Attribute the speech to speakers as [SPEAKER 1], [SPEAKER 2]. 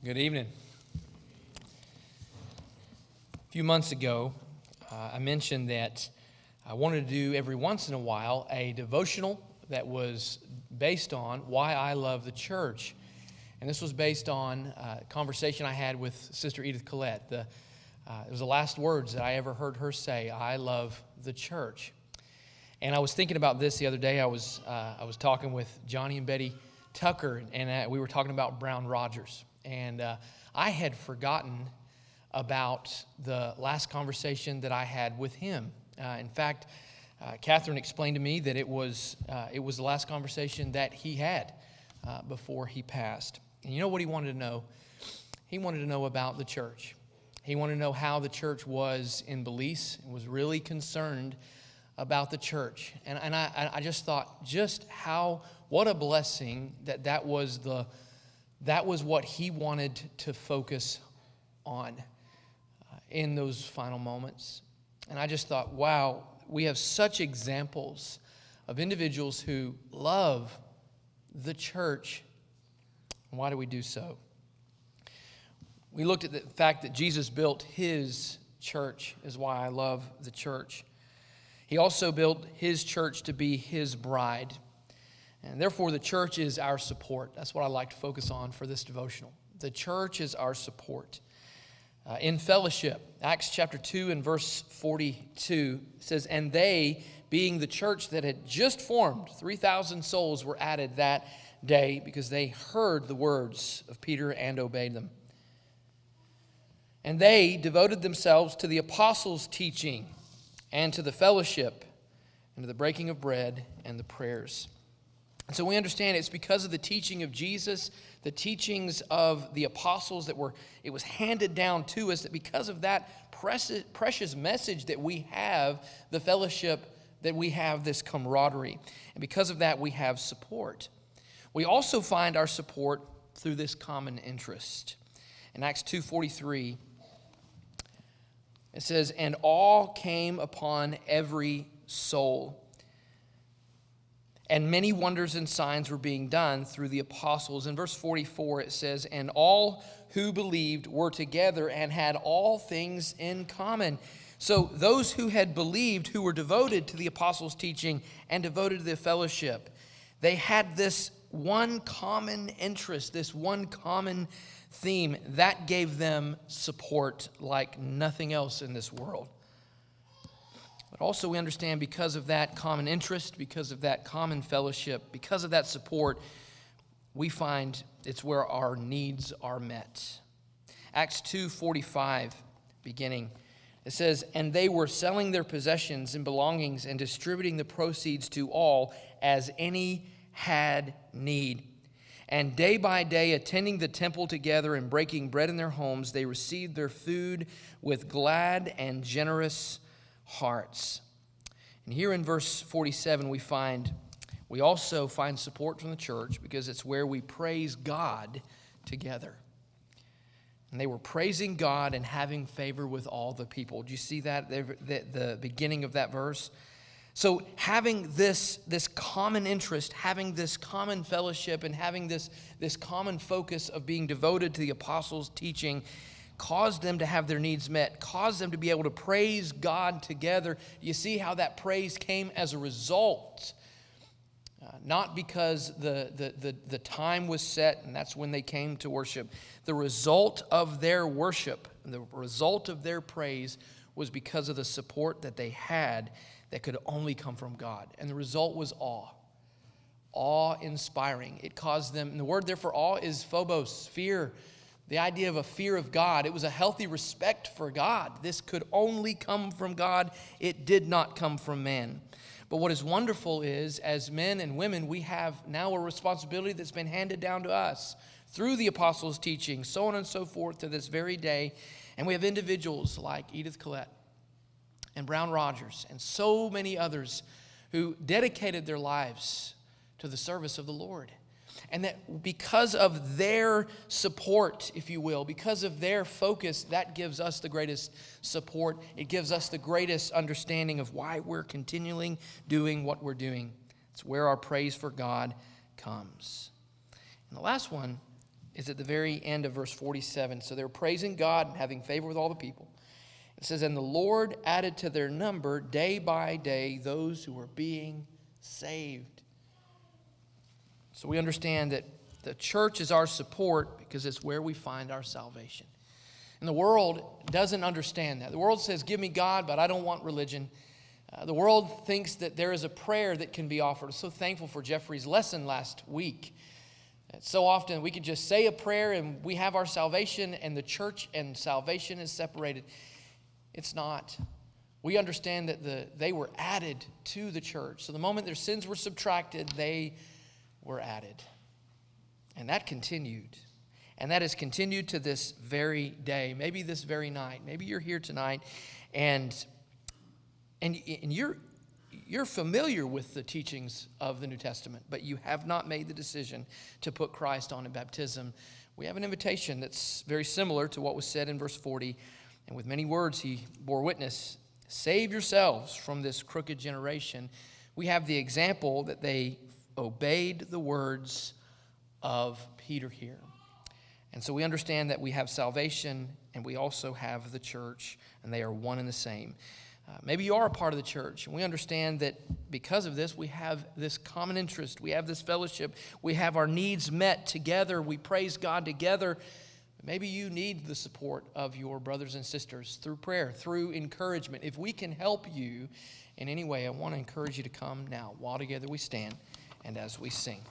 [SPEAKER 1] Good evening. A few months ago, I mentioned that I wanted to do every once in a while a devotional that was based on why I love the church. And this was based on a conversation I had with Sister Edith Collette. It was the last words that I ever heard her say, I love the church. And I was thinking about this the other day. I was talking with Johnny and Betty Tucker, and we were talking about Brown Rogers. And I had forgotten about the last conversation that I had with him. In fact, Catherine explained to me that it was the last conversation that he had before he passed. And you know what he wanted to know? He wanted to know about the church. He wanted to know how the church was in Belize and was really concerned about the church. And I just thought, what a blessing that was what he wanted to focus on in those final moments. And I just thought, wow, we have such examples of individuals who love the church. Why do we do so? We looked at the fact that Jesus built his church is why I love the church. He also built his church to be his bride. And therefore, the church is our support. That's what I like to focus on for this devotional. The church is our support. In fellowship, Acts chapter 2 and verse 42 says, and they, being the church that had just formed, 3,000 souls were added that day because they heard the words of Peter and obeyed them. And they devoted themselves to the apostles' teaching and to the fellowship and to the breaking of bread and the prayers. And so we understand it's because of the teaching of Jesus, the teachings of the apostles it was handed down to us, that because of that precious message that we have, the fellowship, that we have this camaraderie. And because of that, we have support. We also find our support through this common interest. In Acts 2:43, it says, and all came upon every soul. And many wonders and signs were being done through the apostles. In verse 44, it says, and all who believed were together and had all things in common. So those who had believed, who were devoted to the apostles' teaching and devoted to the fellowship, they had this one common interest, this one common theme that gave them support like nothing else in this world. But also we understand because of that common interest, because of that common fellowship, because of that support, we find it's where our needs are met. Acts 2:45 beginning, it says, and they were selling their possessions and belongings and distributing the proceeds to all as any had need. And day by day, attending the temple together and breaking bread in their homes, they received their food with glad and generous hearts. And here in verse 47, we also find support from the church because it's where we praise God together. And they were praising God and having favor with all the people. Do you see that, the beginning of that verse? So having this common interest, having this common fellowship, and having this common focus of being devoted to the apostles' teaching caused them to have their needs met, caused them to be able to praise God together. You see how that praise came as a result, not because the time was set and that's when they came to worship. The result of their worship, the result of their praise was because of the support that they had that could only come from God. And the result was awe. Awe-inspiring. It caused them, and the word there for awe is phobos, fear. The idea of a fear of God. It was a healthy respect for God. This could only come from God. It did not come from man. But what is wonderful is, as men and women, we have now a responsibility that's been handed down to us through the apostles' teaching, so on and so forth to this very day. And we have individuals like Edith Collette and Brown Rogers and so many others who dedicated their lives to the service of the Lord. And that because of their support, if you will, because of their focus, that gives us the greatest support. It gives us the greatest understanding of why we're continuing doing what we're doing. It's where our praise for God comes. And the last one is at the very end of verse 47. So they were praising God and having favor with all the people. It says, and the Lord added to their number day by day those who were being saved. So we understand that the church is our support because it's where we find our salvation. And the world doesn't understand that. The world says, give me God, but I don't want religion. The world thinks that there is a prayer that can be offered. I'm so thankful for Jeffrey's lesson last week. So often we could just say a prayer and we have our salvation, and the church and salvation is separated. It's not. We understand that they were added to the church. So the moment their sins were subtracted, they were added. And that continued. And that has continued to this very day, maybe this very night. Maybe you're here tonight and you're familiar with the teachings of the New Testament, but you have not made the decision to put Christ on in baptism. We have an invitation that's very similar to what was said in verse 40. And with many words he bore witness, save yourselves from this crooked generation. We have the example that they obeyed the words of Peter here. And so we understand that we have salvation and we also have the church, and they are one and the same. Maybe you are a part of the church, and we understand that because of this, we have this common interest. We have this fellowship. We have our needs met together. We praise God together. Maybe you need the support of your brothers and sisters through prayer, through encouragement. If we can help you in any way, I want to encourage you to come now while together we stand and as we sing.